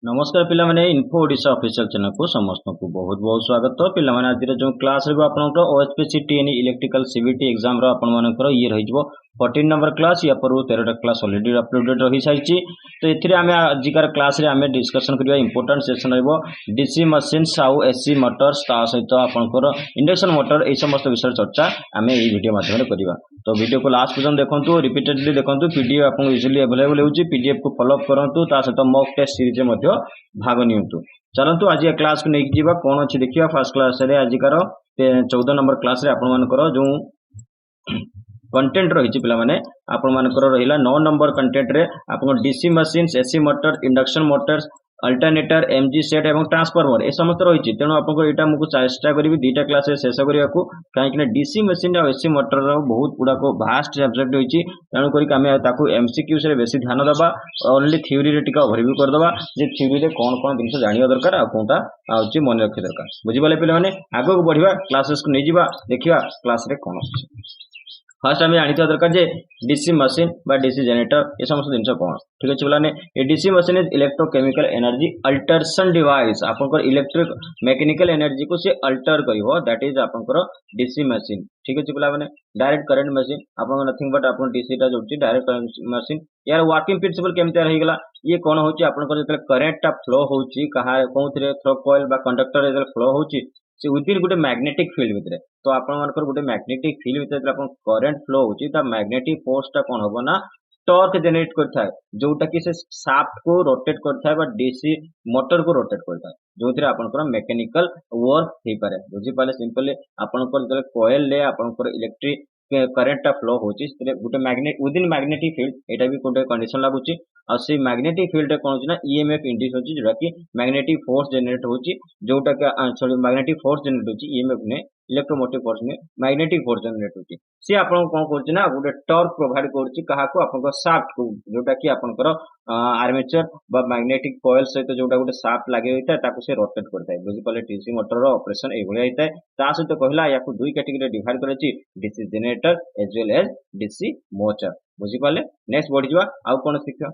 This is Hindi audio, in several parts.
नमस्कार पिला माने इन्फो ओडिशा ऑफिशियल चैनल को समस्त को बहुत बहुत स्वागत। पिला माने आज जो क्लास रे आपनकर ओएचपीसी टीएनई इलेक्ट्रिकल सीबीटी एग्जाम रो आपण मानकर ये रहिजबो 14 नंबर क्लास या पर 13 क्लास ऑलरेडी अपलोडेड रही साइछि। तो एथिरे हमें आजिकार क्लास रे हमें डिस्कशन करिया इंपोर्टेंट सेक्शन रहबो डीसी मशीन साउ एसी मोटर्स ता सहित आपनकर इंडक्शन मोटर ए समस्त विषय चर्चा हमें এই वीडियो माध्यम रे करिवा। तो वीडियो को लास्ट पर्यंत देखंतु, रिपीटेडली देखंतु। पीडीएफ आपन इजीली अवेलेबल होउची, पीडीएफ को फॉलो अप करंतु, ता सहित मॉक टेस्ट सीरीज मध्ये भाग नियंतु। चलंतु आज क्लास को नेक जीवा कोन अछि देखिया। फर्स्ट क्लास रे आजिकार 14 नंबर क्लास रे आपण मानकर जो कंटेंट रही पिला माने आपण मानकर रहिला 9 नंबर कंटेंट रे आपण DC machines AC motor induction Motors alternator MG set एवं ट्रांसफार्मर ए समस्त रही। तेणु आपको यहाँ मुझे चेष्टा करी दुईटा क्लास शेष करने को, कहीं डीसी मशीन और एसी मोटर बहुत गुड़ाक भास्ट सब्जेक्ट रही। तेणुक एमसीक्यूज रे बेसी ध्यान दबा, ओनली थ्योरी रे टिका ओवरव्यू करदबा जे थ्योरी रे कौन कौन जिन जानिया दरकार आ कोनटा आउची मन रखिया दरकार। बुझिबाले पिला माने आगो को बढ़िया क्लासेस को नहीं जीवा देखिया क्लास रे कौन अछि। फर्स्ट आम जानी दरकार जे डीसी मशीन बा डीसी जनरेटर ये समस्त जिन कौन ठीक अच्छे बोलाने। ये DC machine is electrochemical energy alteration device. आपनकर इलेक्ट्रिक मैकेनिकल एनर्जी को से अल्टर करिवो, दैट इज आपनकर डीसी मशीन। ठीक अच्छे बोला माने डायरेक्ट करंट मशीन आपन नथिंग बट आपन डीसी टा जोची डायरेक्ट करंट मशीन। यार वर्किंग प्रिंसिपल केमते रही गला, ये कौन होची आपनकर जतले करंट टा फ्लो होची कहा कोथरे थ्रो कॉइल बा कंडक्टर जतले फ्लो होची से विदिन गोटे मैग्नेटिक फील्ड भितर। तो आपण मानकर गोटे मैग्नेटिक फील्ड भितर अपन करंट फ्लो होची ता मैग्नेटिक फोर्स टा कोन होबो ना टॉर्क जनरेट करता है, जोटा कि से शाफ्ट को रोटेट करता है बा डीसी मोटर को रोटेट करता है, जोथिरे आपनकर मैकेनिकल वर्क हे पारे। बुझी पाले सिंपली आपनकर जले कॉइल ले आपनकर इलेक्ट्रिक करंट टा फ्लो होची गोटे मैग्नेट विदिन मैग्नेटिक फील्ड एटा भी गोटे कंडीशन लागुची। और से मैग्नेटिक फील्ड कौन होची ना ईएमएफ इंड्यूस होची, जोटा कि मैग्नेटिक फोर्स जनरेट होची, जोटा कि सॉरी मैग्नेटिक फोर्स जनरेट होची ईएमएफ ने इलेक्ट्रोमोटिव फोर्स में मैग्नेटिक फोर्स जनरेट होची। सी आपन कोन करची ना गोटे टॉर्क प्रोवाइड करची कहा को आपन शाफ्ट को, जोटा कि आपनकर आर्मेचर बा मैग्नेटिक कॉइल सहित जोटा गोटे शाफ्ट लागि होता है ताको से रोटेट करता है। बुझी पाले डीसी मोटर रो ऑपरेशन ए भलिया होता है। ता सहित कहला याकू दुई कैटेगरी डिवाइड करची, DC generator as well as DC motor. बुझी पाले नेक्स्ट बढ़ी जवा आउ कोन सिखियो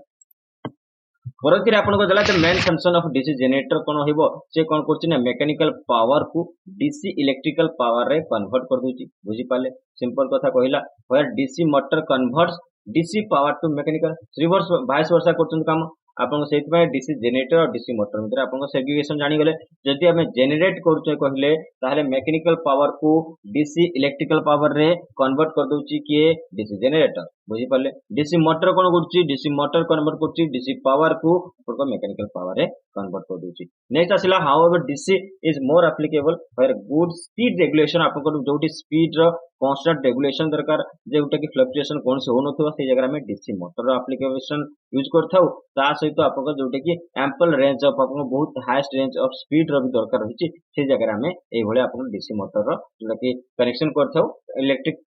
परंतु आपन को जला main function of DC generator कोन होइबो से कोन करछि ना मैकेनिकल पावर को डीसी इलेक्ट्रिकल पावर रे कन्वर्ट कर दोछि। बुझी पाले सिंपल कथा कहिला where DC motor converts DC power to mechanical reverse vice versa करछन काम। आपन सेति में डीसी जनरेटर और डीसी मोटर भितर आपन को सेग्रीगेशन जानि गले। जदि हमें जनरेट करछे कहले ताहले मैकेनिकल पावर को डीसी इलेक्ट्रिकल पावर रे कन्वर्ट कर दोछि के डीसी जनरेटर। बुझी पाले डीसी मोटर कोन करछि डीसी मोटर कन्वर्ट करछि डीसी पावर को मैकेनिकल पावर रे कन्वर्ट कर दोछि। नेक्स्ट आसिला however DC is more applicable where good speed regulation. आपन को जोटी स्पीड रो कांस्टेंट रेगुलेशन दरकार जेउटा कि फ्लक्चुएशन कोन से होनथो से जगह में डीसी मोटर रो एप्लीकेशन यूज करथाउ। ता सहित आपन जोटा कि एम्पल रेंज ऑफ आपन बहुत हाईएस्ट रेंज ऑफ स्पीड रो भी दरकार होछि से जगह में ए भले आपन डीसी मोटर रो जोटा कि कनेक्शन करथाउ इलेक्ट्रिक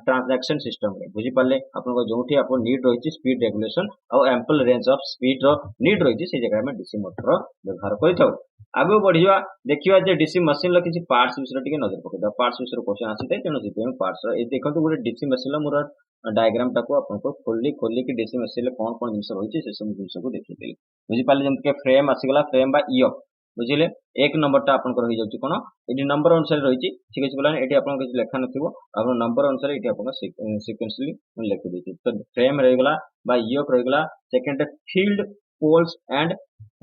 ट्रांजैक्शन सिस्टम रे। बुझी पाले आपन जोठी आपन नीड रहिछि स्पीड रेगुलेशन और एम्पल रेंज ऑफ स्पीड रो नीड रहिछि से जगह में डीसी मोटर रो व्यवहार करिथाउ। आगो बढ़िया देखिवा जे डीसी मशीन लो किछि पार्ट्स विषय टिके नजर पकेदा। पार्ट्स विषय क्वेश्चन आसीते तेनो सिते पार्ट्स ए देखंतु गोटे डीसी मशीन लो मोर डायग्राम टाको आपन को खोली कि डीसी मशीन ले कोन कोन जिंस रहिछि से सब जिंस को देखितेली। बुझी पाले जेम के फ्रेम आसीगला फ्रेम बा इयक बुझिले एक नंबर टा आपन को रहि जाउची कोन एडी नंबर अनुसार रहिछि। ठीक अछि बोला एडी आपन किछ लेखा नथिबो आपन नंबर अनुसार एडी आपन सीक्वेंसली लिखि देछि। तो फ्रेम रहि गला बा इयक रहि गला। Second field poles and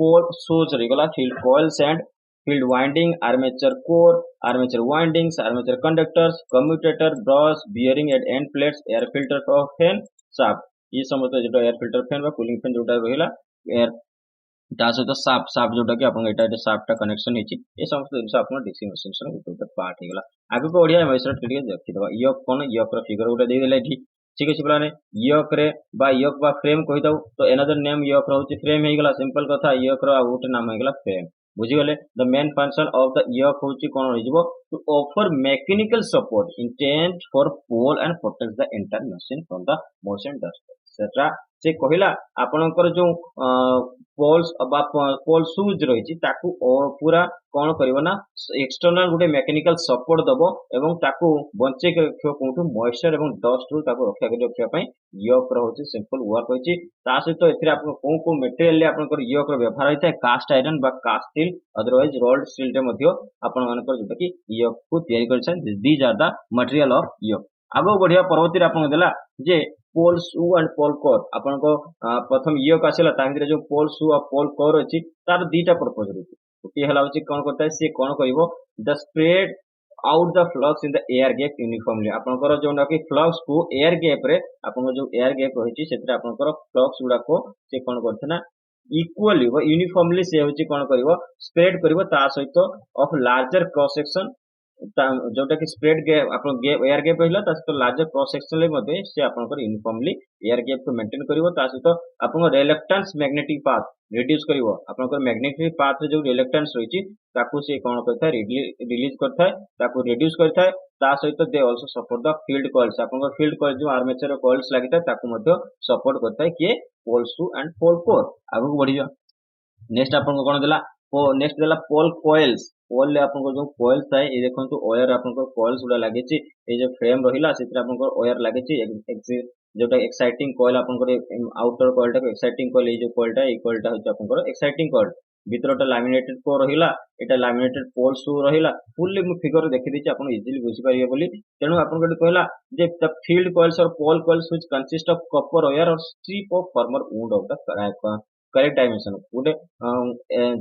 pole सोज रहि गला, field coils and field winding, armature core, armature windings, armature conductors, commutator, brush, bearing and and plates, air filter of fan, shaft. ये समस्त जेटा एयर फिल्टर फैन बा कूलिंग फैन जोटा रहिला एयर ता सहित शाफ्ट जोटा कि आपन एटा शाफ्ट टा कनेक्शन हिची ए समस्त जिंस आपन डीसी मशीन से ऊपर पार्ट हे गला। आगु को ओडिया मेसर टिके देखि दबा इयक कोन इयक रो फिगर उटा दे देले ठी। ठीक अछि बोलाने इयक रे बा इयक बा फ्रेम कहि दउ तो एनदर नेम इयक रहउची फ्रेम हे गला। सिंपल कथा इयक रो आउट नाम हे गला फ्रेम। बुझी गले the main function of the yoke होची कोन रहिबो to offer mechanical support intent for pole and protect the entire machine from the motion dust etcetera. से कहला आपणकर जो पोल्स बा पोल सुज रही पूरा कौन कर एक्सटर्नाल गोटे मेकानिकल सपोर्ट दब एवं ताकू बंचे रखियो कोठू मॉइस्चर एवं डस्ट रु ताकू रक्षा कर रखिया पई योक रो होची सिंपल वर्क होची ता सहित एथिरे आपन को मटेरियल ले आपनकर योक रो व्यवहार होइता कास्ट आयरन बा cast steel otherwise rolled steel रे मध्ये आपन मानकर जोटा कि योक को तयारी करछन these are the material of yoke आगो बढ़िया परवर्ती आपन देला जे पोल शू एंड पोल कोर आपन को प्रथम योक आसेला ता भितर जो पोल शू और पोल कोर अछि तार दीटा पर्पस रहछि गोटे हला होछि कोन करता है से कोन करिवो the spread out the flux in the air gap uniformly आपनकर जोना कि फ्लक्स को एयर गैप रे आपन जो एयर गैप रहिछि सेतरे आपनकर फ्लक्स गुडा को से कोन करथना इक्वली व यूनिफॉर्मली से होछि कोन करिवो स्प्रेड करिवो ता सहित ऑफ लार्जर क्रॉस सेक्शन जोटा कि स्प्रेड गैप आपन गैप एयर गैप रहला ता सहित लार्जर क्रॉस सेक्शन ले मध्ये से आपनकर यूनिफॉर्मली एयर गैप को मेंटेन करिवो ता सहित आपन रिलक्टेंस मैग्नेटिक पाथ रिड्यूस करिवो आपनकर मैग्नेटिक पाथ रे जो रिलक्टेंस रहिछि ताकू से कोन करथा रिलीज करथा ताकू रिड्यूस करथा ता सहित they also support the field coils आपनकर फील्ड कॉइल जो आर्मेचर कॉइल्स लागिता ताकू मध्ये सपोर्ट करथा के पोल शू एंड पोल कोर आगु बढ़ी जा नेक्स्ट आपन कोन देला नेक्स्ट देला पोल कॉइल्स पोल ले आपन जो कॉइल्स थाए ए देखंतु वायर आपन कॉइल्स गुडा लागि छि ए जो फ्रेम रहिला सेतिर आपन वायर लागि छि जोटा एक्साइटिंग कॉइल आपन आउटर कॉइल टा एक्साइटिंग कॉइल ए जो कॉइल टा होछि आपन एक्साइटिंग कॉइल भीतरटा लैमिनेटेड को रहिला एटा लैमिनेटेड पोल शू रहिला फुल्ली मु फिगर देखि देछि आपन इजीली बुझि पारिबे बोली तेनु आपन गड कहला जे द फील्ड कॉइल्स और pole coils which consist of copper wire और strip of former wood of the correct dimension गोटे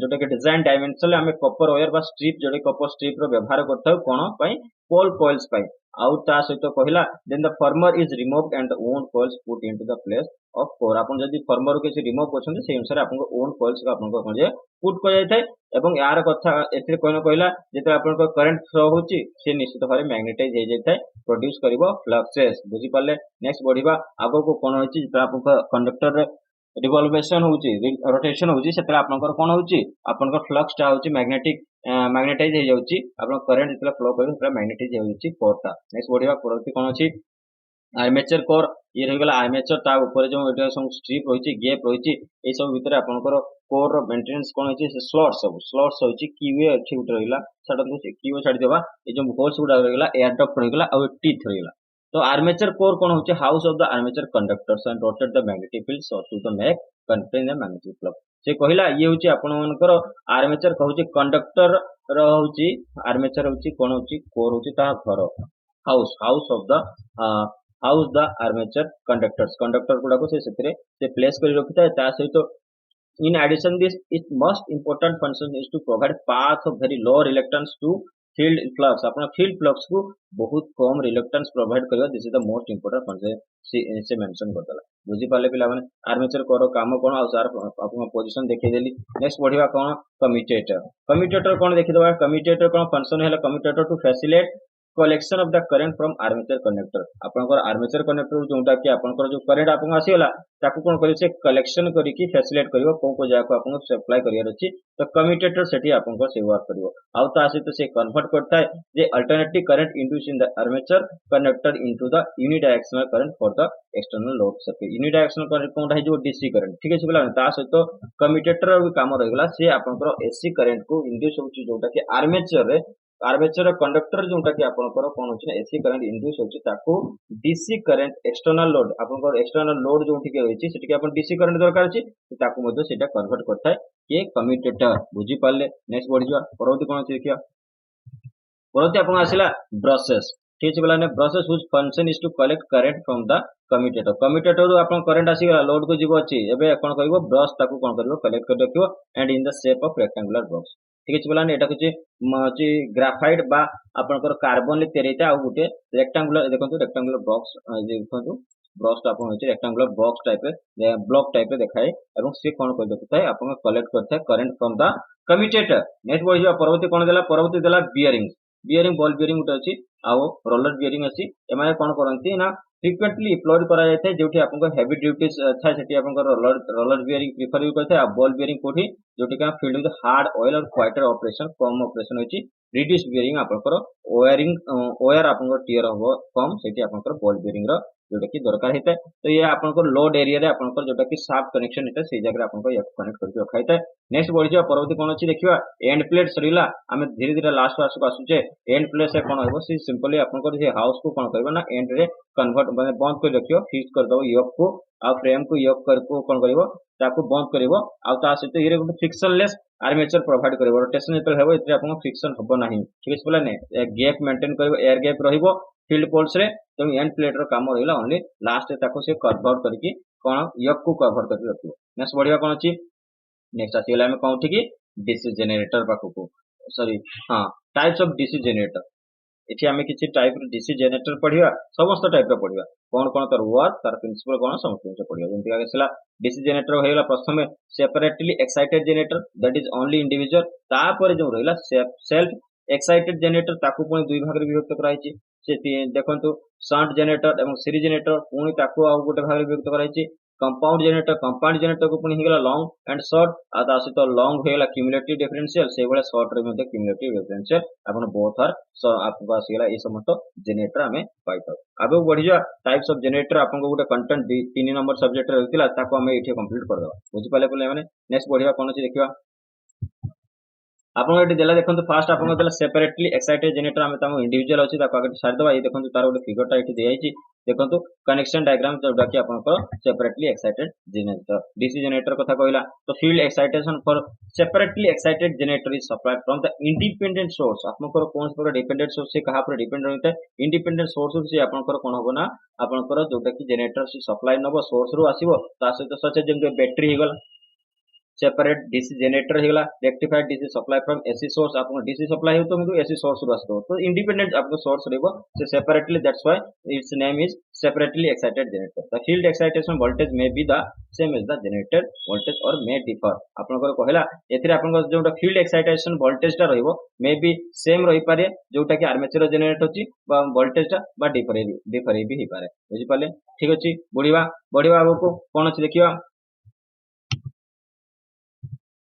जोटा कि डिजाइन डायमेंशन आम कपर वायर बा स्ट्रिप जोटे कपर स्ट्रिप रो व्यवहार करथाउ कोन पई पोल कॉइल्स पई आउ ता सहित कहला then the former is removed and the own coils put into the place of core आपन जदी फॉर्मर को किसी रिमूव करछन से अनुसार आपन ओन कॉइल्स का आपन को जे पुट कर जाय थाए एवं यार कथा एथिरे कोन कहला जेते आपन को करंट फ्लो होची से निश्चित भारे मैग्नेटाइज हो जाय थाए प्रोड्यूस करिवो फ्लक्सेस बुझी पाले नेक्स्ट बढ़िबा आगो को कोन होची जेते आपन कंडक्टर रे रिवॉल्वेशन होची रोटेशन होची सेतरा आपनकर कोन होची आपनकर फ्लक्स टा होची मैग्नेटाइज हो जाउची आपन करंट जेतला फ्लो करू सेतरा मैग्नेटाइज हो जाउची कोर ता नेक्स्ट बढ़िबा परवर्ती कोन होची आर्मेचर कोर ये रही गला आर्मेचर ता ऊपर जो एटा सब स्ट्रिप होची गैप होची ए सब भीतर आपनकर कोर रो मेंटेनेंस कोन होची से स्लॉट्स होची कीवे अछि उठ रहिला सडन को कीवे छाडी देबा ए जो होल्स गुडा रही गला एयर डक्ट रही गला आ टीथ रही गला तो आर्मेचर कोर कोन होची house of the armature conductors and rotate the magnetic field so to the make contain the magnetic flux से कहला ये होची आपन मानकर आर्मेचर कहूची कंडक्टर रो होची आर्मेचर होची कोन होची कोर होची ता घर house of the house the armature conductor गुडा को से प्लेस करी रखिता ता सहित in addition this its most important function is to provide path of very low reluctance to field flux अपना field flux को बहुत कम reluctance provide करबा this is the most important function से मेंशन करदला बुझी पाले पिला माने आर्मेचर कोर काम कोन आ सर आपन पोजीशन देखै देली नेक्स्ट बढ़िबा कोन कम्यूटेटर कोन देखि दबा कम्यूटेटर कोन फंक्शन हैला commutator to facilitate collection of the current from armature conductor आपनकर आर्मेचर कंडक्टर जोंटा कि आपनकर जो करंट आपन आसीला ताकू कोन करि से कलेक्शन करी कि फैसिलिटेट करिवो को जाको आपन सप्लाई करियर अछि तो कम्यूटेटर सेठी आपनकर से वर्क करिवो आउ ता सहित से कन्वर्ट करता है जे alternative current induce in the armature conductor into the unidirectional current for the external load circuit unidirectional current कोन है जो डीसी करंट ठीक अछि बोला ता सहित कम्यूटेटर भी काम रहगला से आपनकर एसी करंट को इंड्यूस होछि जोटा कि आर्मेचर कंडक्टर जोटा कि आपनकर कोन होछि एसी करंट इंड्यूस होछि ताको डीसी करंट एक्सटर्नल लोड आपनकर एक्सटर्नल लोड जोठी के होछि सेठी के आपन डीसी करंट दरकार अछि ताको मध्ये सेटा कन्वर्ट करथाय के कम्यूटेटर बुझी पाले नेक्स्ट बढ़ि जा परवर्ती कोन अछि देखिया परवर्ती आपन आसिला ब्रशेस ठीक अछि बोलाने brushes which function is to collect current from the commutator आपन करंट आसी गला लोड को जीवो अछि एबे कोन कहइबो ब्रश ताको कोन करबो कलेक्ट कर रखियो and in the shape of rectangular box ठीक अछि बोलाने एटा कुछ ग्राफाइट बा आपनकर कार्बन ले तेरेता आ गुटे रेक्टेंगुलर देखंतु रेक्टेंगुलर बॉक्स देखंतु ब्रश आपन होछि रेक्टेंगुलर बॉक्स टाइप रे ब्लॉक टाइप रे देखाए एवं से कोन कर देता है आपन कलेक्ट करता है current from the commutator next बढ़िया परवर्ती कोन देला परवर्ती देला बियरिंग बॉल बियरिंग उठे अछि आउ रोलर बियरिंग अछि एमाने कोन करंती ना फ्रीक्वेंटली एप्लॉयड करा जाय छै जोठी आपन हेवी ड्यूटीज था सेठी आपन रोलर बियरिंग प्रिफर करते आ बॉल बियरिंग कोठी जोठी का फील्ड विथ हार्ड ऑयल और क्वाइटर ऑपरेशन कम ऑपरेशन होछि रिड्यूस बियरिंग आपन वायर आपन टियर हो कम सेठी आपन बॉल बियरिंग रो जोटा कि दरकार होता है। तो ये आपन लोड एरिया रे आपन जोटा कि साफ कनेक्शन होता है से जगह आपन या कनेक्ट करके रखा होता है। नेक्स्ट बढ़ जा परवर्ती कोन अछि देखिबा एंड प्लेट सरीला आमे धीरे धीरे लास्ट पास को आसुचे एंड प्लेट से कोन होबो सी सिंपली आपन जे हाउस को कोन करबो ना एंड रे कन्वर्ट माने बंद कर रखियो फिक्स कर दबो योक को आ फ्रेम को योक कर को कोन करिवो ताको बंद करिवो आ ता सहित ये गुटे फ्रिक्शनलेस आर्मेचर प्रोवाइड करिवो रोटेशन जेतल हेबो एते आपन फ्रिक्शन हबो नाही ठीक अछि बोला ने गैप मेंटेन करिवो एयर गैप रहिवो फील्ड पोल्स रे तो एंड प्लेट रो काम रहिला ओनली लास्ट ताको से कन्वर्ट करके कोन योक को कन्वर्ट करके रखिवो। नेक्स्ट बढ़िया कोन अछि नेक्स्ट आसीगला हम कोठी की डीसी जनरेटर पाखको सॉरी हां टाइप्स ऑफ डीसी जनरेटर एठी आमे किछि टाइप रो डीसी जनरेटर पढिया समस्त टाइप रो पढिया कोन कोन तर वर्क तर प्रिंसिपल कोन समस्त पढिया जेंति आगेसला डीसी जनरेटर होइला प्रथमे separately excited generator that is only individual तापर जो रहिला सेल्फ एक्साइटेड जनरेटर ताकू पुनी दुई भाग रे विभक्त कराइछि से देखंतु शंट जनरेटर एवं सीरीज जनरेटर पुनी ताकू आ गोटे भाग रे विभक्त कराइछि कंपाउंड जनरेटर को पुनी हिगला लॉन्ग एंड शॉर्ट आ ता सहित लॉन्ग हेला क्यूमुलेटिव डिफरेंशियल से बेले शॉर्ट रे मध्ये क्यूमुलेटिव डिफरेंशियल आपन बोथ आर सो आपको आसीगला ए समस्त जनरेटर हमें पाइतो। आगो बढ़ि जा टाइप्स ऑफ जनरेटर आपन को गोटे कंटेंट 3 नंबर सब्जेक्ट रे रहतिला ताको हमें एठी कंप्लीट कर देबा बुझि पाले बोले माने नेक्स्ट बढ़िया कोन अछि देखिबा आपन एटी देला देखंतु फास्ट आपन देला सेपरेटली एक्साइटेड जनरेटर हम तामो इंडिविजुअल अछि ताको आगे छाड़ दबा ये देखंतु तार गोटे फिगर टा एटी देयाइछि देखंतु कनेक्शन डायग्राम जोटा कि आपन को separately excited generator DC generator कथा कहला तो field excitation for separately excited generator is supplied from the independent source आपन को कोन पर डिपेंडेंट सोर्स से कहा पर डिपेंड रहता है इंडिपेंडेंट सोर्स से आपन को कोन होबो ना आपन को जोटा कि जनरेटर से सप्लाई नबो सोर्स रो आसीबो ता सहित सच जेम बैटरी हिगला सेपरेट डीसी जनरेटर हिगला rectified DC supply from AC source आपन डीसी सप्लाई हो तो किंतु एसी सोर्स रो आसतो तो इंडिपेंडेंट आपको सोर्स रहबो से separately that's why its name is separately excited generator the field excitation voltage may be the same as the generated voltage or may differ आपन को कहला एथिरे आपन को जोटा फील्ड एक्साइटेशन वोल्टेज ता रहबो मे बी सेम रही पारे जोटा कि आर्मेचर जनरेट होची बा वोल्टेज ता बा डिफर भी ही पारे बुझि पाले ठीक अछि बढ़िवा आपको कोन अछि देखिबा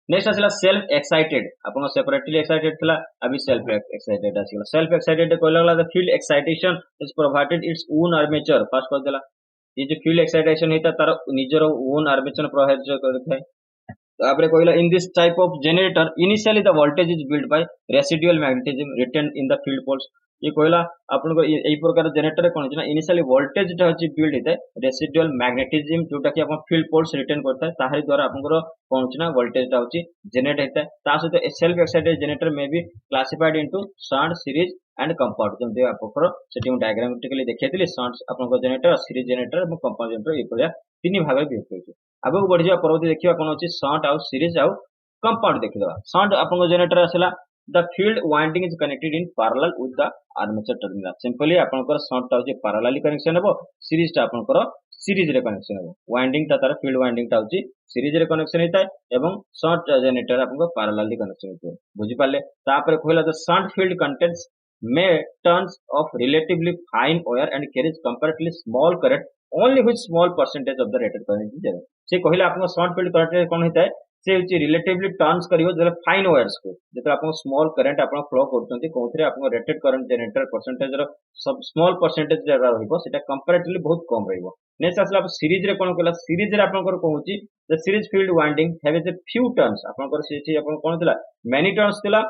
नेक्स्ट आसला सेल्फ एक्साइटेड आपन सेपरेटली एक्साइटेड थिला अभी सेल्फ एक्साइटेड आसीला सेल्फ एक्साइटेड कहला the field excitation is provided its own armature pass कर देला ये जो फील्ड एक्साइटेशन हेता तार निजर ओन आर्मेचर प्रोवाइड करथाय तापरे कहला in this type of generator initially the voltage is build by residual magnetism retain in the field poles ये कहला आपन को एई प्रकार जनरेटर कोन छै ना इनिशियली वोल्टेज ता अछि बिल्ड हेते रेसिडुअल मैग्नेटिज्म जोटा कि आपन फील्ड पोल्स रिटेन करता है ताहारी द्वारा आपन को कोन छै ना वोल्टेज ता अछि जनरेट हेते ता सहित self excited generator may be classified into shunt series and compound जेमते आपन सेटिंग डायग्रामेटिकली देखैतिले शंट आपन को जनरेटर सीरीज जनरेटर और कंपाउंड जनरेटर ए प्रकार तीन भाग में विभक्त होछि। आगो बढ़ि जा परवर्ती देखिबा कोन अछि शंट आउ सीरीज आउ कंपाउंड देखिबा शंट आपन जनरेटर आसला the field winding is connected in parallel with the armature terminal simply आपन पैरेलल कनेक्शन हेबो सीरीज ता आपन सीरीज रे कनेक्शन हेबो वाइंडिंग ता तार फील्ड वाइंडिंग ता होछि सीरीज रे कनेक्शन हेता एवं शंट जनरेटर आपन पैरेलल कनेक्शन हेतो बुझि पाले तापर कहला the shunt field contents may turns of relatively fine wire and carries comparatively small current only with small percentage of the rated current is there से कहला आपन शॉर्ट फील्ड करंट कोन हेता से होची रिलेटिवली टर्न्स करियो जले फाइन वायर्स को जेते आपन स्मॉल करंट आपन फ्लो करचंती कोथरे आपन रेटेड करंट जनरेटर परसेंटेज रो सब स्मॉल परसेंटेज जे रहइबो सेटा कंपैरेटिवली बहुत कम रहइबो नेक्स्ट आसला सीरीज रे कोन कहला सीरीज रे आपन कहूची the series field winding have a few turns आपन सेठी आपन कोन थिला मेनी टर्न्स थिला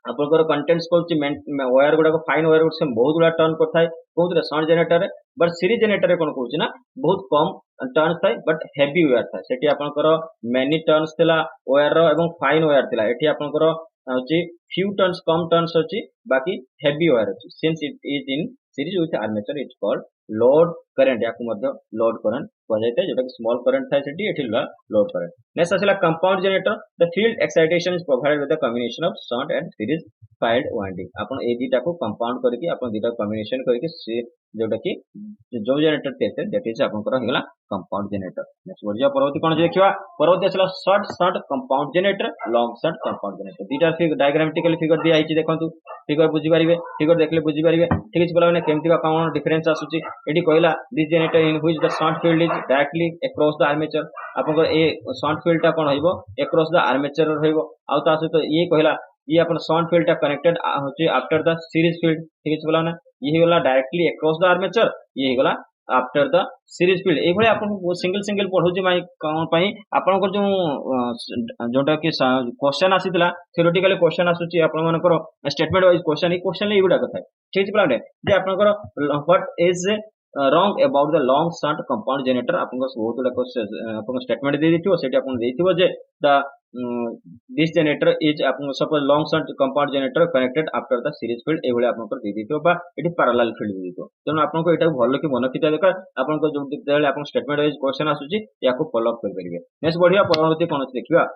आपनकर कंटेंट्स कोची वायर गुडा को फाइन वायर से बहुत गुडा टर्न करथाय बहुत रे shunt generator but series generator कोन कहूची ना बहुत कम टर्न्स थाय बट हेवी वायर थाय सेठी आपनकर मेनी टर्न्स थिला वायर रो एवं फाइन वायर थिला एठी आपनकर होची फ्यू टर्न्स कम टर्न्स होची बाकी हेवी वायर होची since it is in series with armature it's called load current याकु मध्य लोड करंट कह जायते जेटा कि स्मॉल करंट थाय सेठी एठी लोड करंट नेक्स्ट आसला compound generator the field excitation is provided with the combination of shunt and series field winding आपन ए दीटा को कंपाउंड करके आपन दीटा कॉम्बिनेशन करके जोटा कि जो जनरेटर तेते दैट इज आपन कर हिगला कंपाउंड जनरेटर नेक्स्ट बढ़िया परवर्ती कोन देखिबा परवर्ती आसला short shunt compound generator long shunt compound generator दीटा फिगर डायग्रामेटिकली फिगर दिया आइछि देखंतु फिगर बुझि पारिबे फिगर देखले बुझि पारिबे ठीक अछि बोला माने केमति का कोन डिफरेंस आसुची एटी कहला this generator in which the shunt field is directly across the armature आपन को ए शंट फील्ड ता कोन होइबो अक्रॉस द आर्मेचर रहइबो आ ता सहित ये कहला ये अपन शंट फील्ड ता कनेक्टेड होची आफ्टर द सीरीज फील्ड ठीक अछि बोला ना ये होला डायरेक्टली अक्रॉस द आर्मेचर ये होला आफ्टर द सीरीज फील्ड ये आपको सिंगल सिंगल पढ़ाऊँ माई कौन आपंकर जो जोटा कि क्वेश्चन आसीला थ्योरेटिकल क्वेश्चन आसूची आपंकर स्टेटमेंट वाइज क्वेश्चन क्वेश्चन युवाक था ठीक है जे आपंकर what is wrong about the long short compound generator आपको बहुत गुड़ा स्टेटमेंट दे देथिबो जे the this generator is suppose long short compound generator connected after the series field ये आपको दे देथिबो बा एटी पैरेलल फील्ड दे देथिबो तेणु आपको एटा भल कि मन रखिथा दरकार आपको जो स्टेटमेंट वाइज क्वेश्चन आसूची याको फॉलो अप कर परिबे नेक्स्ट बढ़िया परवर्ती कोन देखिबा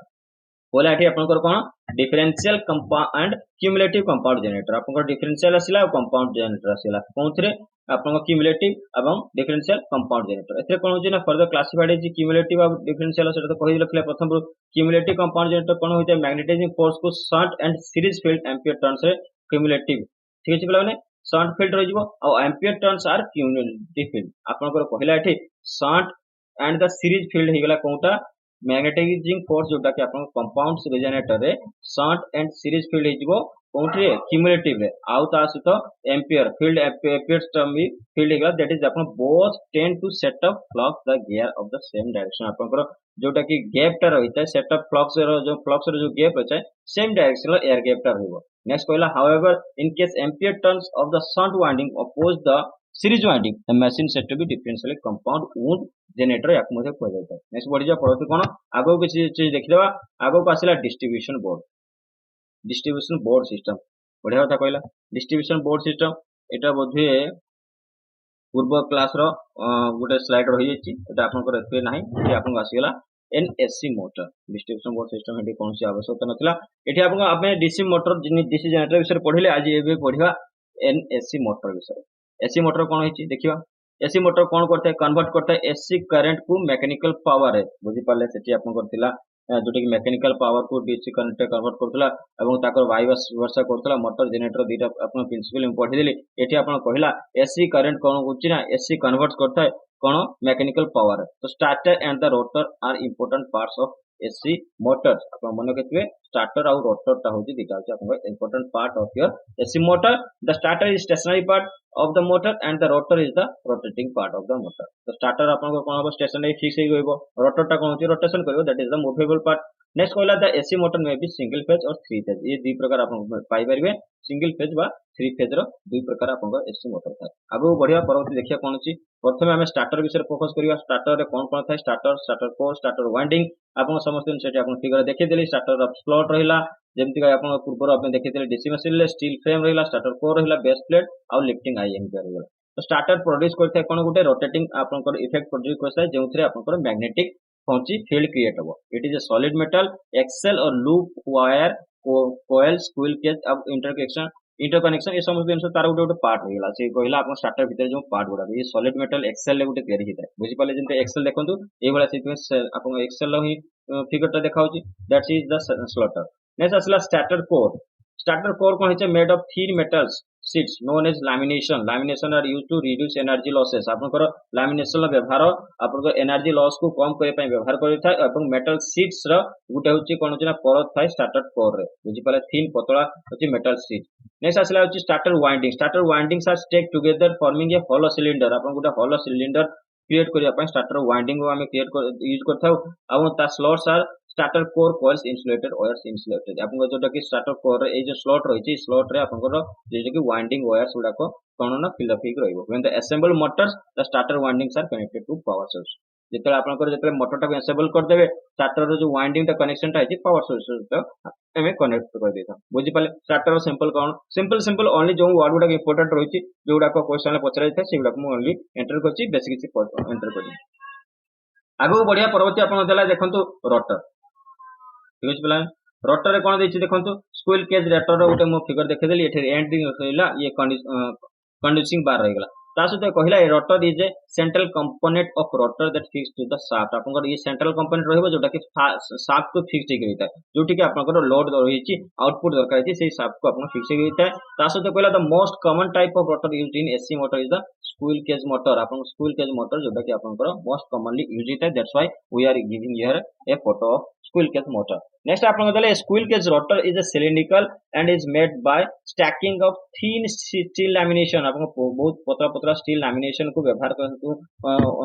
बोला एठी आपनकर कोन differential compound cumulative compound generator आपनकर डिफरेंशियल आसिला और कंपाउंड जनरेटर आसिला कोनथरे आपनकर क्यूमुलेटिव एवं डिफरेंशियल कंपाउंड जनरेटर एथे कोन होची ना फर्दर क्लासिफाइड इज क्यूमुलेटिव और डिफरेंशियल सेटा तो कहि रखले प्रथम क्यूमुलेटिव कंपाउंड जनरेटर कोन होइते मैग्नेटाइजिंग फोर्स को short and series field ampere turns रे क्यूमुलेटिव ठीक अछि पिलाने शॉर्ट फील्ड रहिबो और एम्पीयर टर्न्स आर क्यूमुलेटिव फील्ड आपनकर पहिला एठी short and the series field हिगला कोनटा मैग्नेटाइजिंग फोर्स जोटा कि आपन कंपाउंड रेजोनेटर रे शॉर्ट एंड सीरीज फील्ड हिजबो कोनट्री क्यूमुलेटिव रे आउ ता सहित एम्पीयर फील्ड एम्पीयर टर्म भी फील्ड हिगला दैट इज आपन both tend to set up flux the gear of the same direction आपनकर जोटा कि गैप टा रहिता है सेट अप फ्लक्स रो जो गैप रहता है सेम डायरेक्शन रो एयर गैप टा रहबो नेक्स्ट कहला however in case ampere turns of the shunt winding oppose the series winding the machine set to be differentially compound wound generator या मध्य कह जाता है नेक्स्ट बढ़ी जा परवर्ती कोन आगो किसी चीज देखिदेबा आगो को आसिला डिस्ट्रीब्यूशन बोर्ड सिस्टम बढ़िया कथा कहला डिस्ट्रीब्यूशन बोर्ड सिस्टम एटा बोधे पूर्व क्लास रो गोटे स्लाइड रही जाइछि एटा आपनकर एते नाही जे आपन आसीगला NSC motor distribution board system हेडी कोन सी आवश्यकता नथिला एठी आपन आपने डीसी मोटर डीसी जनरेटर विषय पढिले आज एबे पढिबा एनएससी मोटर विषय एसी मोटर कौन है देखिए एसी मोटर कौन करता है कन्वर्ट करता है एसी करंट को मैकेनिकल पावर है बुझी पाले सेठी आपन करथिला जोटा कि मैकेनिकल पावर को डीसी करंट कन्वर्ट करथिला एवं ताकर वाइस वर्षा करथिला मोटर जनरेटर दीटा आपन प्रिंसिपल में पढ़ी देली एठी आपन कहिला एसी करंट कौन होची ना एसी कन्वर्ट करता है कौन मैकेनिकल पावर तो stator and the rotor are important parts of AC motors आप मन रखिए स्टार्टर और रोटर टा होची दीटा होची आपन important part of your AC motor the stator is stationary part of the motor and the rotor is the rotating part of the motor तो starter आपन को कोन हो स्टेशनरी फिक्स हे गइबो रोटर टा कोन होची रोटेशन करिवो that is the movable part next कहला द एसी मोटर में भी सिंगल फेज और थ्री फेज ये दो प्रकार आपन पाई परिबे सिंगल फेज बा थ्री फेज रो दो प्रकार आपन को एसी मोटर था आगो बढ़िया परवर्ती देखिया कोन छी प्रथमे हमें स्टार्टर विषय फोकस करिया स्टार्टर रे कोन था स्टार्टर कोर स्टार्टर वाइंडिंग आपन समस्त सेठी आपन फिगर देखि देली स्टार्टर ऑफ स्लॉट रहिला जेमति का आपन पूर्व आपन देखिथिले डीसी मशीन ले स्टील फ्रेम रहिला स्टार्टर कोर रहिला बेस प्लेट आ लिफ्टिंग आई एम रहिला तो स्टार्टर प्रोड्यूस करथे कोन गुटे रोटेटिंग आपनकर इफेक्ट प्रोड्यूस करथाय जेउथरे आपनकर मैग्नेटिक फंची फील्ड क्रिएट हो it is a solid metal axle और loop wire coil squirrel cage अब इंटरकनेक्शन ये समस्त जिन तार गोटे गोटे पार्ट रहिला से कहला आपन स्टार्टर भीतर जो पार्ट गुडा ये सॉलिड मेटल एक्सेल ले गोटे तयारी हिता बुझी पाले जेंते एक्सेल देखंतु ए वाला से आपन एक्सेल ही फिगर टा देखाउची that is the stator next असला स्टार्टर कोर कौन है made of thin metals sheets known as lamination are used to reduce energy losses आपनकर लैमिनेशन रो व्यवहार आपनकर एनर्जी लॉस को कम करे पय व्यवहार करि थाय एवं मेटल शीट्स रो गुटे होची कोन होची ना परत थाय स्टार्टर कोर रे बुझी पाले थिन पतला होची मेटल शीट नेक्स्ट असला होची stator windings are stack together forming a hollow cylinder आपन गुटे हॉलो सिलिंडर क्रिएट करिया पय स्टार्टर वाइंडिंग को हमें क्रिएट यूज करथाउ एवं ता slots are stator core coils insulated wires insulated आपन जोटा कि स्टार्टर कोर रे ए जो स्लॉट रहिछि स्लॉट रे आपन को जे कि वाइंडिंग वायर्स गुडा को कोन ना फिल अप रहिबो when the assemble motors the stator windings are connected to power source जेते आपन को जेते मोटर टा असेंबल कर देबे स्टार्टर रो जो वाइंडिंग टा कनेक्शन टा है पावर सोर्स तो हमें कनेक्ट कर देता बुझी पाले स्टार्टर रो सिंपल ओनली जो वर्ड गुडा इंपोर्टेंट रहिछि जोडा को क्वेश्चन पचरा जाय से गुडा को ओनली एंटर करछि बेसिक किछि एंटर कर आगो बढ़िया परवर्ती आपन देला देखंतु रोटर ठीक अछि पिला रोटर रे कोन देछि देखंतु स्क्विल केज रोटर रो गोटे मो फिगर देखै देली एठी एंडिंग होइला ये कंडीसिंग बार रह गेला ता सते कहिला a rotor is a central component of rotor that fix to the shaft आपन ये सेंट्रल कंपोनेंट रहबो जोटा कि शाफ्ट को फिक्स हे होइता जोटी कि आपन लोड रहिछि आउटपुट दरकार छै सेही शाफ्ट को आपन फिक्स हे होइता ता सते कहिला the most common type of rotor used in AC motor is the squirrel cage motor आपन स्क्विल केज मोटर जोटा कि आपन मोस्ट कॉमनली यूज होइता that's why we are giving here a photo of squirrel cage motor. Next आपन देले squirrel cage rotor is a cylindrical and is made by stacking of thin steel lamination. आपन बहुत पतला पतला steel lamination को व्यवहार करतु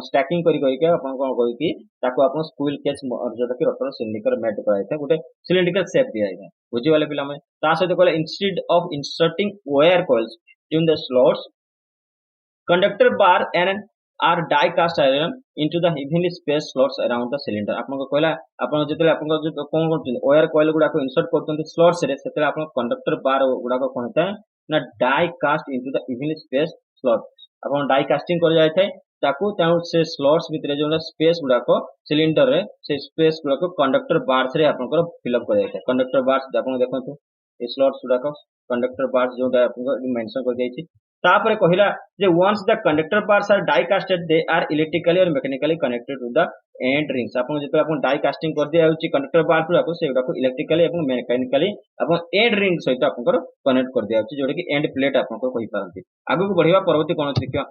stacking करी करी के आपन कोन करी कि ताको आपन squirrel cage जोटा कि rotor cylindrical made कराय था गुटे cylindrical shape दिया है बुझी वाले पिला में ता सहित कहले instead of inserting wire coils in the slots conductor bar and are die cast iron into the evenly spaced slots around the cylinder आपन कहला आपन जेतले आपन जो कोन करछन वायर कॉइल गुडा को इंसर्ट करछन स्लॉट्स रे सेतले आपन कंडक्टर बार गुडा को कोन होता है ना die cast into the evenly spaced slot आपन die casting कर जाय थाए ताकू ताउ से स्लॉट्स भितरे जो स्पेस गुडा को सिलिंडर रे से स्पेस गुडा को कंडक्टर बार्स रे आपन को फिल अप कर जाय थाए कंडक्टर बार्स आपन देखंतु ए स्लॉट्स गुडा को कंडक्टर बार्स जोटा आपन को मेंशन कर जाय छी तापर कहिला जे once the conductor bars are die casted they are electrically or mechanically connected to the end rings आपन जेतो आपन die casting कर दिया होची कंडक्टर बार पुरा को सेगुडा को इलेक्ट्रिकली एवं मेकानिकली आपन एंड रिंग सहित आपन को कनेक्ट कर दिया होची जोटा कि एंड प्लेट आपन को कहि पारंती आगु को बढ़िबा परवर्ती कोन देखियो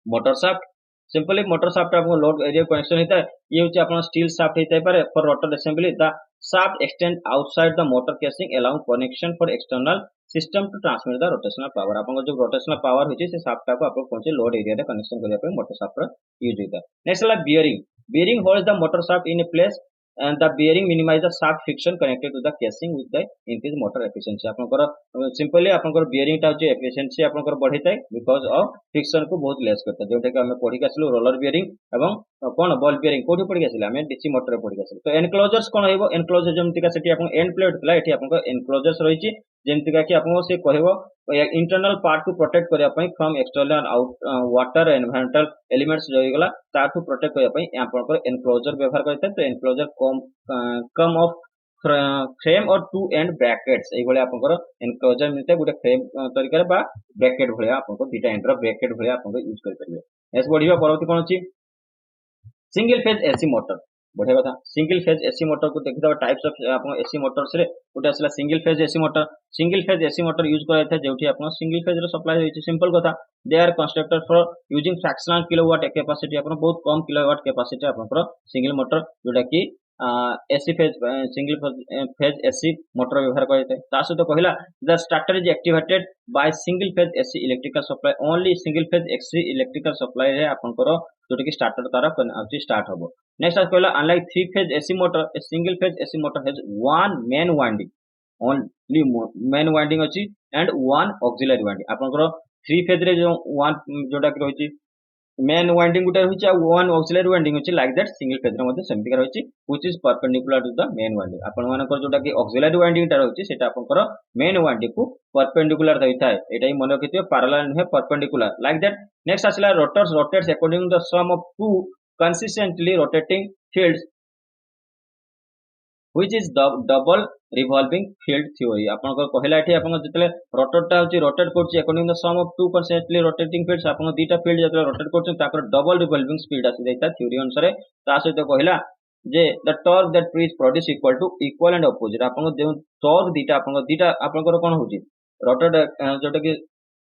motor shaft simply motor shaft आपन लोड एरिया कनेक्शन होता है ये होची आपन स्टील शाफ्ट होता है पर for rotor assembly the shaft extend outside the motor casing allowing connection for external system to transmit the rotational power आपन जो rotational power होची से शाफ्ट को आपन कोनचे लोड एरिया रे कनेक्शन करिया पे मोटर शाफ्ट यूज होता है नेक्स्ट वाला bearing holds the motor shaft in a place and the bearing minimize the shaft friction connected to the casing with the increased motor efficiency आपन को सिंपली आपन को bearing टा जो efficiency आपन को बढ़ैता है because of friction को बहुत लेस करता है जोटा कि हमें पढ़ी आसलु रोलर bearing एवं कोन बॉल bearing कोठी पढ़ी आसिला हमें डीसी मोटर रे पढ़ी आसिला तो एनक्लोजर्स कोन हेबो एनक्लोजर जेमति का सेठी आपन एंड प्लेट थला एठी आपन को एनक्लोजर्स रहिछि जेमति का कि आपन से कहबो इंटरनल पार्ट को प्रोटेक्ट करिया पई from external out water environmental elements जो होइगला ताठू प्रोटेक्ट करिया पई आपन को एनक्लोजर व्यवहार करते तो एनक्लोजर कम ऑफ फ्रेम और टू एंड ब्रैकेट्स एई भले आपन को एनक्लोजर मिलते गुटे फ्रेम तरीका बा ब्रैकेट भले आपन को दुटा एंड ब्रैकेट भले आपन को यूज कर परिबे एस बढ़िबा परवर्ती कोन अछि सिंगल फेज एसी मोटर बढ़िया कथा सिंगल फेज एसी मोटर को देखिदबा टाइप्स ऑफ आपन एसी मोटर्स रे गोटे असला single phase AC motor use कराय था जेउठी आपन सिंगल फेज रे सप्लाई होइछि सिंपल कथा they are constructed for using fractional kilowatt capacity आपन बहुत कम किलोवाट कैपेसिटी आपन सिंगल मोटर जोटा कि AC phase single phase AC motor व्यवहार करते ता सहित कहला the stator is activated by single phase AC electrical supply only single phase AC electrical supply रे आपनकर जोटा कि स्टार्टर तारा स्टार्ट होबो नेक्स्ट कहला unlike three phase AC motor a single phase AC motor has one main winding only main winding अछि एंड वन ऑक्सिलरी वाइंडिंग आपनकर थ्री फेज रे जो वन जोटा कि रहिछि मेन वाइंडिंग गुटा रहिछि आ वन ऑक्सिलरी वाइंडिंग अछि लाइक दैट सिंगल फेज रे मध्ये सेमति रहिछि which is perpendicular to the main winding आपन मानकर जोटा कि ऑक्सिलरी वाइंडिंग ता रहिछि सेटा आपनकर मेन वाइंडिंग को परपेंडिकुलर रहिताय एटा ही मन रखिथियो पैरेलल नहे परपेंडिकुलर लाइक दैट नेक्स्ट आछला rotors rotates according to the sum of two consistently rotating fields which is double revolving field theory आपन को कहला एठी आपन जतले रोटर टा होची रोटेट करची according to sum of two consistently rotating fields आपन दीटा फील्ड जतले रोटेट करछन ताकर डबल रिवॉल्विंग स्पीड आसी जायता थ्योरी अनुसार ता सहित कहला जे the torque that is produce equal and opposite आपन जो टॉर्क दीटा आपन को कोन होची रोटेट जोटा कि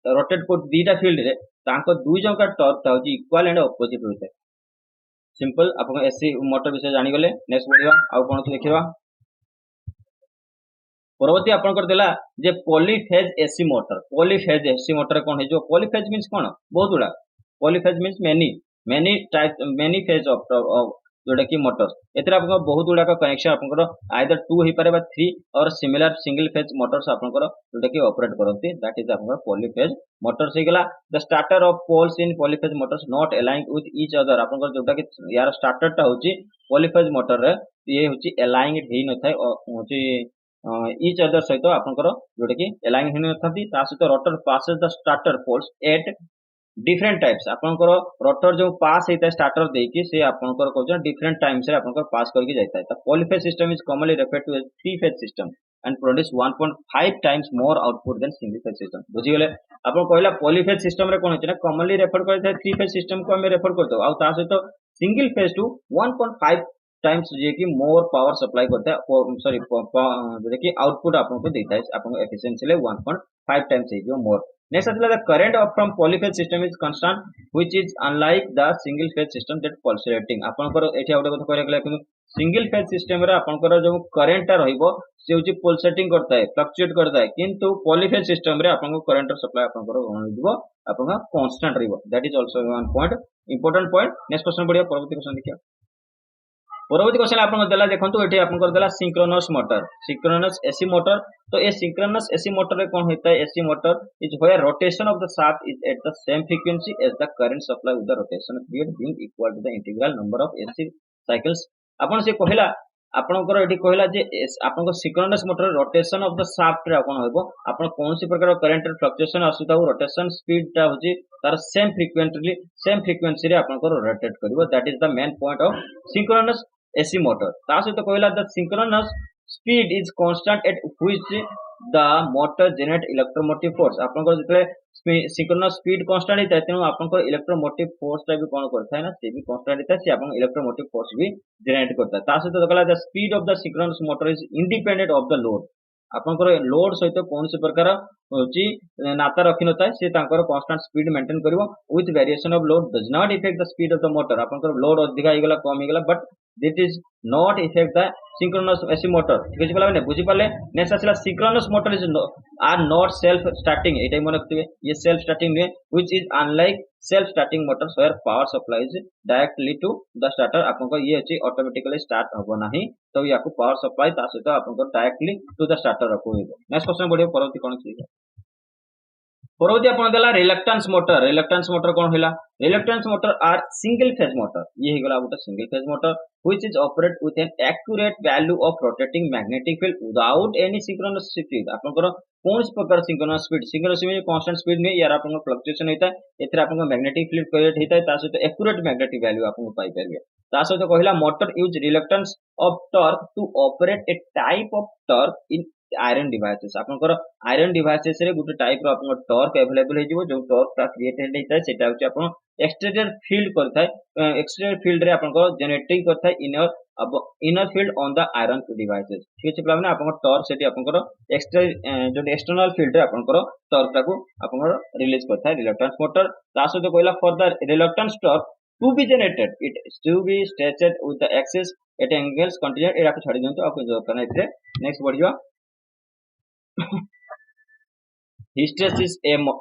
रोटेट को दीटा फील्ड रे ताको दुई जंका टॉर्क ता होची इक्वल एंड ऑपोजिट होता है सिंपल आपन एसी मोटर विषय जानि गले नेक्स्ट बढ़िया आउ कोन देखिबा परवर्ती आपन कर देला जे पॉलीफेज एसी मोटर कोन है जो पॉलीफेज मींस कोन बहुत गुडा polyphase means many phase of जोटा कि मोटर्स एतरा आपन बहुत गुडा का कनेक्शन आपन आइदर टू ही पारे बा थ्री और सिमिलर सिंगल फेज मोटर्स आपन जोटा कि ऑपरेट करंती दैट इज आपन पॉलीफेज मोटर्स हेगला the starter of poles in polyphase motors not aligned with each other आपन जोटा कि यार स्टार्टर टा होची पॉलीफेज मोटर रे ये होची अलाइंड हेई न थाय होची ईच अदर सहित आपनकर जोटा कि अलाइन हेन नथाती ता सहित rotor passes the stator poles at different types आपनकर रोटर जो पास हेता स्टार्टर देकी से आपनकर को डिफरेंट टाइम्स रे आपनकर पास करके जायता है the polyphase system is commonly referred to as three phase system and produce 1.5 times more output than single phase system बुझी गेले आपन कहला पॉलीफेज सिस्टम रे कोन होची ना कॉमनली रेफर करता है थ्री फेज सिस्टम को हम रेफर करतो आ ता सहित सिंगल फेज टू 1.5 टाइम्स जे कि मोर पावर सप्लाई करता है सॉरी जे कि आउटपुट आपको देता है आपको एफिशिएंसी ले 1.5 टाइम्स है मोर नेक्स्ट आसला the current from polyphase system is constant which is unlike the single phase system that pulsating आपनकर एठी आउट कथा कहला कि सिंगल फेज सिस्टम रे आपनकर जो करंट टा रहइबो से होची पल्सेटिंग करता है फ्लक्चुएट करता है किंतु पॉलीफेज सिस्टम रे आपनको करंट सप्लाई आपनकर होन दिबो आपनका कांस्टेंट रहइबो that is also one point important point next question बढ़िया परवर्ती क्वेश्चन देखिया परवर्ती क्वेश्चन आपन देला देखंतु एठी आपन कर देला सिंक्रोनस एसी मोटर तो ए सिंक्रोनस एसी मोटर रे कोन होता है AC motor is where rotation of the shaft is at the same frequency as the current supply with the rotation period being equal to the integral number of AC cycles आपन से कहला आपनकर एठी कहला जे आपन synchronous motor rotation of the shaft रे कोन होबो आपन कोन सी प्रकार करंट फ्लक्चुएशन आसुता रोटेशन स्पीड टा होची तार सेम फ्रीक्वेंसी रे आपनकर रोटेट करबो that is the main point of synchronous AC motor ता सहित कहला the synchronous speed is constant at which the motor generate electromotive force आपनकर जतले सिंक्रोनस स्पीड कांस्टेंट हिता तेनु आपनकर इलेक्ट्रोमोटिव फोर्स टा भी कोन करथा है ना से भी कांस्टेंट हिता से आपन इलेक्ट्रोमोटिव फोर्स भी जनरेट करता ता सहित कहला the speed of the synchronous motor is independent of the load आपनकर लोड सहित कौन से प्रकार होची नाता रखि नता से तांकर कांस्टेंट स्पीड मेंटेन करबो with variation of load does not affect the speed of the motor आपनकर लोड अधिक आइ गेला कम आइ गेला but this is not affect the synchronous AC motor ठीक अछि बोला बुझी पाले नेक्स्ट आसला synchronous motor is are not self starting एटा मन रखते ये सेल्फ स्टार्टिंग में which is unlike self starting motors where power supply is directly to the starter आपनको ये अछि ऑटोमेटिकली स्टार्ट होबो नाही तो याको पावर सप्लाई ता सहित आपनको डायरेक्टली टू द स्टार्टर रखो नेक्स्ट क्वेश्चन बढ़ियो परवर्ती कोन छी परवर्ती अपन देला रिलक्टेंस मोटर कोन होला reluctance motor are single phase motor ये हे गला गोटे single phase motor which is operate with an accurate value of rotating magnetic field without any synchronous speed आपनकर कौन प्रकार सिंक्रोनस स्पीड कांस्टेंट स्पीड में यार आपन फ्लक्चुएशन होता है एथरे आपन मैग्नेटिक फील्ड क्रिएट होता है ता सहित एक्यूरेट मैग्नेटिक वैल्यू आपन पाई परबे ता सहित कहला motor use reluctance of torque to operate a type of torque in iron devices आपनकर आयरन डिवाइसेस रे गुटे टाइप रो आपन टॉर्क अवेलेबल हे जिवो जो टॉर्क ता क्रिएटेड हेता सेटा होची आपन एक्सटेरियर फील्ड करथाय एक्सटेरियर फील्ड रे आपनकर जनरेटिंग करथाय inner field on the iron devices ठीक अछि प्लान आपन टॉर्क सेटी आपनकर एक्सटेरियर जो एक्सटर्नल फील्ड रे आपनकर टॉर्क ताको आपनकर रिलीज करथाय रिलक्टेंस मोटर ता सहित कहला for the reluctance torque to be generated it is to be stretched with the axis at angles continuous era को छाडी दंतो आपको जो करना इथे नेक्स्ट बढ़ियो हिस्टेसिस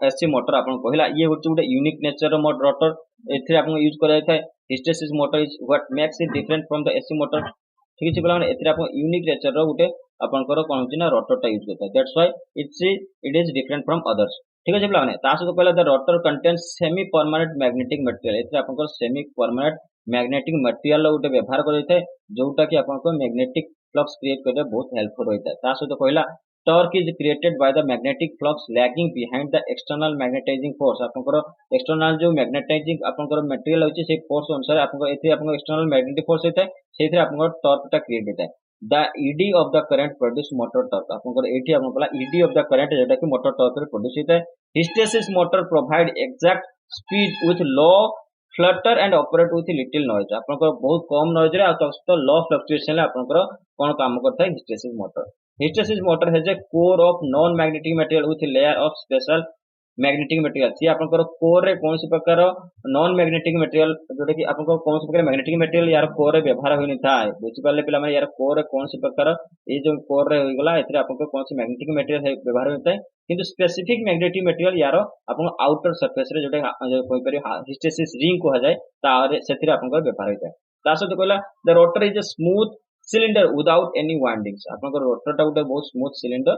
एसी मोटर आपन कहला ये होची गुटे यूनिक नेचर रो मोटर रोटर एथे आपन यूज करै थाय hysteresis motor is what makes it different from the AC motor ठीक अछि बोला एथे आपन यूनिक नेचर रो गुटे आपन करो कोन होची ना रोटर टा यूज करता that's why it is different from others ठीक अछि बोला ता सहित कहला the rotor contains semi permanent magnetic material एथे आपन को सेमी परमानेंट मैग्नेटिक मटेरियल गुटे व्यवहार करै थाय जोटा कि आपन को मैग्नेटिक फ्लक्स क्रिएट करे बहुत हेल्पफुल होइता ता सहित कहला torque is created by the magnetic flux lagging behind the external magnetizing force आपनकर एक्सटर्नल जो मैग्नेटाइजिंग आपनकर मटेरियल होची से फोर्स अनुसार आपनकर एथे आपनकर एक्सटर्नल मैग्नेटिक फोर्स होता है सेथे आपनकर टॉर्क टा क्रिएट होता है the ED of the current produce motor torque आपनकर एठी आपनकर ईडी ऑफ द करंट जेटा कि मोटर टॉर्क रे प्रोड्यूस होता है hysteresis motor provide exact speed with low Flutter and operate with little noise आपनकर बहुत कम नॉइज रे आ तो लो फ्लक्चुएशन रे आपनकर कोन काम करता है hysteresis motor has a core of non magnetic material with layer of special magnetic material सी आपनकर कोर रे कोन से प्रकार नॉन मैग्नेटिक मटेरियल जोटा कि आपनकर कोन से प्रकार मैग्नेटिक मटेरियल यार कोर रे व्यवहार होई नै थाय बुझि पाले पिला माने यार कोर रे कोन से प्रकार ए जो कोर रे होई गला एथरे आपनकर कोन से मैग्नेटिक मटेरियल है व्यवहार होई थाय किंतु स्पेसिफिक मैग्नेटिक मटेरियल यार आपन आउटर सरफेस रे जोटा जो कोइ परि हिस्टेसिस रिंग को जाय तारे सेथिरे आपनकर व्यवहार होई थाय ता सहित कहला the rotor is a smooth cylinder without any windings आपनकर रोटर टा उटे बहुत स्मूथ सिलिंडर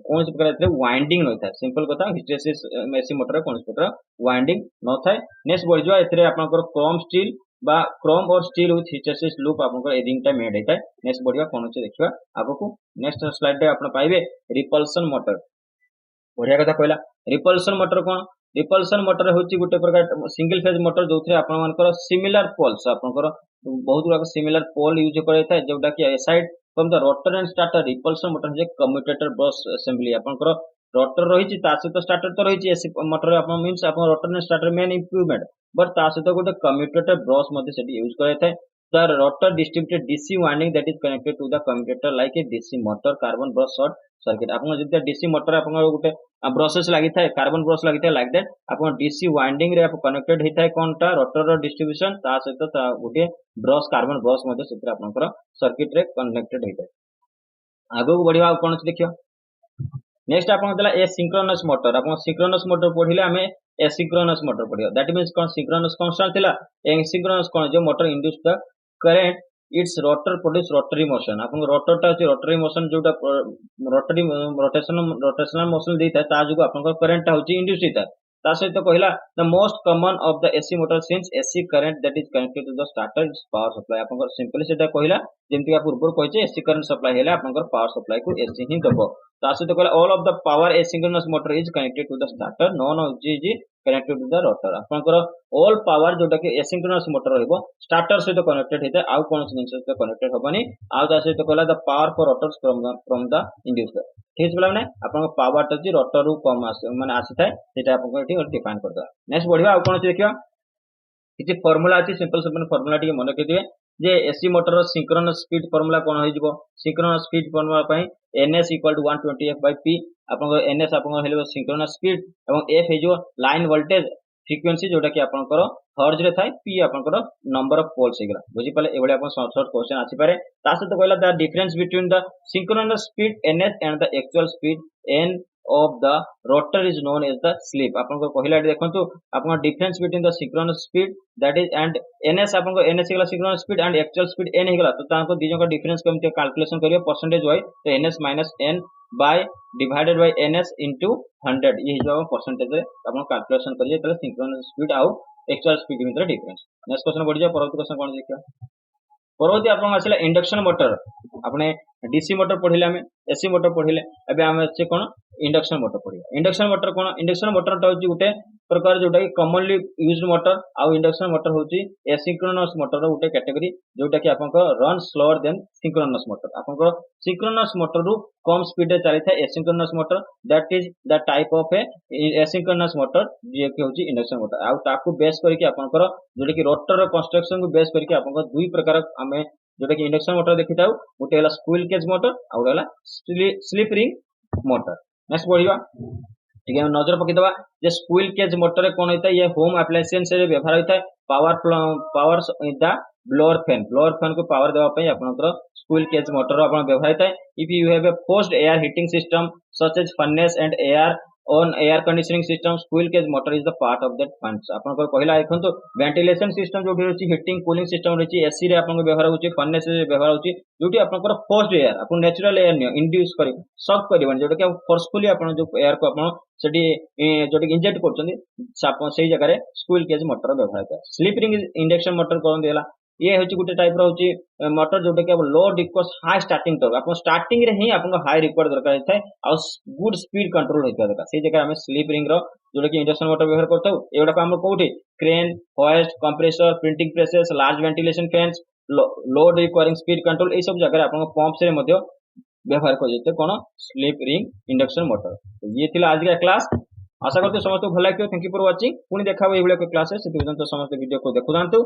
कोन से प्रकार एथरे वाइंडिंग न था सिंपल कथा हिस्टेसिस एसी मोटर कोन से प्रकार वाइंडिंग न थाय नेक्स्ट बढ़ जो एथरे आपनकर क्रोम स्टील बा क्रोम और स्टील विथ हिस्टेसिस लूप आपनकर एडिंग टा मेड हेता नेक्स्ट बढ़िया कोन से देखिबा आगो नेक्स्ट स्लाइड रे आपन पाइबे रिपल्सन मोटर बढ़िया कथा कहला रिपल्सन मोटर कोन रिपल्सन मोटर होची गुटे प्रकार सिंगल फेज मोटर जोथरे आपन मानकर सिमिलर पोल्स आपनकर बहुत गुडा सिमिलर पोल यूज करे था जोटा कि side from the rotor and starter repulsion motor J commutator brush assembly आपनकर रोटर रहिची ता सहित स्टार्टर तो रहिची एसी मोटर आपन मींस आपन rotor and starter main improvement but ता सहित गुटे कम्यूटेटर ब्रश मध्ये सेठी यूज करे था the rotor distributed DC winding that is connected to the commutator like a DC motor carbon brush short circuit आपन जति DC motor आपन गुटे ब्रशेस लागि थाए कार्बन ब्रश लागि थाए लाइक दैट आपन DC वाइंडिंग रे आप कनेक्टेड हे थाए कोनटा रोटर रो डिस्ट्रीब्यूशन ता सहित ता गुटे ब्रश कार्बन ब्रश मध्ये सेतिर आपनकर सर्किट रे कनेक्टेड हे थाए आगो को बढ़िया कोन देखियो नेक्स्ट आपन देला एसिंक्रोनस मोटर आपन सिंक्रोनस मोटर पढिले हमें एसिंक्रोनस मोटर पढियो दैट मींस कोन सिंक्रोनस कांस्टेंट थिला एसिंक्रोनस कोन जो motor induce the current its rotor produce rotary motion आपन रोटर ता अछि रोटरी मोशन जोटा रोटरी रोटेशनल मोशन देता ता जुगो आपन करंट ता होची इंड्यूस हिता ता सहित कहला the most common of the AC motor since AC current that is connected to the stator is power supply आपन सिंपली सेटा कहला जेमति का पूर्व कहचे एसी करंट सप्लाई हेले आपन पावर सप्लाई को एसी ही दबो ता सहित कहला all of the power asynchronous motor is connected to the stator none is connected to the rotor आपनकर ऑल पावर जोटा कि एसिंक्रोनस मोटर रहबो स्टार्टर सहित कनेक्टेड हेते आउ कोन जिंस सहित कनेक्टेड होबनी आउ ता सहित कहला the power for rotors from the inducer ठीक छै माने आपन पावर ता जी रोटर रु कम माने आसी थाए सेटा आपन एठी डिफाइन कर दो नेक्स्ट बढ़िया आउ कोन देखियो किछि फार्मूला अछि सिंपल फार्मूला टिके मन रखिदिबे जे AC motor synchronous speed formula कोन होई जिवो सिंक्रोनस स्पीड फार्मूला पई ns = 120f/p आपन ns आपन हेले सिंक्रोनस स्पीड एवं f हे जो लाइन वोल्टेज फ्रीक्वेंसी जोटा कि आपन हर्ज रे थाए p आपन नंबर ऑफ पोल्स हेगला बुझी पाले एबळे आपन शॉर्ट शॉर्ट क्वेश्चन आसी पारे ता सहित कहला the difference between the synchronous speed ns and the actual speed n of the rotor is known as the slip आपन को कहला देखंतु आपन difference between the synchronous speed that is and ns आपन को ns हेगला synchronous speed and actual speed n हेगला तो ताको दिजो का डिफरेंस केमते कैलकुलेशन करियो परसेंटेज वाइज तो ns - n by divided by ns into 100 ये जो परसेंटेज रे आपन कैलकुलेशन करिए त सिंक्रोनस स्पीड आउ एक्चुअल स्पीड भितर डिफरेंस नेक्स्ट क्वेश्चन बढ़ि जा परवर्ती क्वेश्चन कोन देखियो परवर्ती आपन आसिला इंडक्शन मोटर आपने डीसी मोटर पढिले हमें एसी मोटर पढिले एबे हम अछि कोन इंडक्शन मोटर पढिया इंडक्शन मोटर ता होची गुटे प्रकार जोटा कि कॉमनली यूज्ड मोटर आ इंडक्शन मोटर होची एसिंक्रोनस मोटर रो गुटे कैटेगरी जोटा कि आपन को run slower then synchronous motor आपन को सिंक्रोनस मोटर रू कम स्पीड रे चली था asynchronous motor that is the type of a asynchronous motor जे कि होची इंडक्शन मोटर आ ताकू बेस करके आपन को जोटा कि रोटर रो कंस्ट्रक्शन को बेस करके आपन को दुई प्रकार हमें जोटा कि इंडक्शन मोटर देखि ताऊ गुटे हला स्क्विरल केज मोटर आ गुटे हला स्लिप रिंग मोटर नेक्स्ट बढ़िया ठीक है नजर पकि दबा जे स्क्विरल केज मोटर कोन होता है ये होम एप्लायंसेस रे व्यवहार होता है पावर द ब्लोअर फैन को पावर देवा पई आपनकर स्क्विरल केज मोटर आपन व्यवहार होता है if you have a forced air heating system such as furnace and air on air conditioning system squirrel cage motor is the part of that fans आपन को कहला एखन तो वेंटिलेशन सिस्टम जो होची हीटिंग कूलिंग सिस्टम होची एसी रे आपन को व्यवहार होची फर्नेस रे व्यवहार होची जोटी आपन को फोर्स्ड एयर आपन नेचुरल एयर ने इंड्यूस करी शॉक करिवन जोटा कि फोर्सफुली आपन जो एयर को आपन सेठी जोटी इंजेक्ट करचंदी सही जगह रे स्क्विरल केज मोटर व्यवहार होता है स्लिप रिंग इंडक्शन मोटर कोन देला ये होची गुटे टाइप रो होची मोटर जोटा कि लो रिक्वेस्ट हाई स्टार्टिंग टॉर्क आपन स्टार्टिंग रे ही आपन हाई रिक्वायर्ड दरकार है आ गुड स्पीड कंट्रोल होता दरकार से जगह हमें स्लिप रिंग रो जोटा कि इंडक्शन मोटर व्यवहार करथौ एडा हम कोठी crane hoist compressor printing presses large ventilation fans load requiring speed control ए सब जगह आपन पंप से मध्य व्यवहार कर जेते कोन स्लिप रिंग इंडक्शन मोटर तो ये थिला आज का क्लास आशा करते समस्त भल लागियो थैंक यू फॉर वाचिंग पुनी देखाबो एबले क्लास है से समस्त वीडियो को देखु जानतु।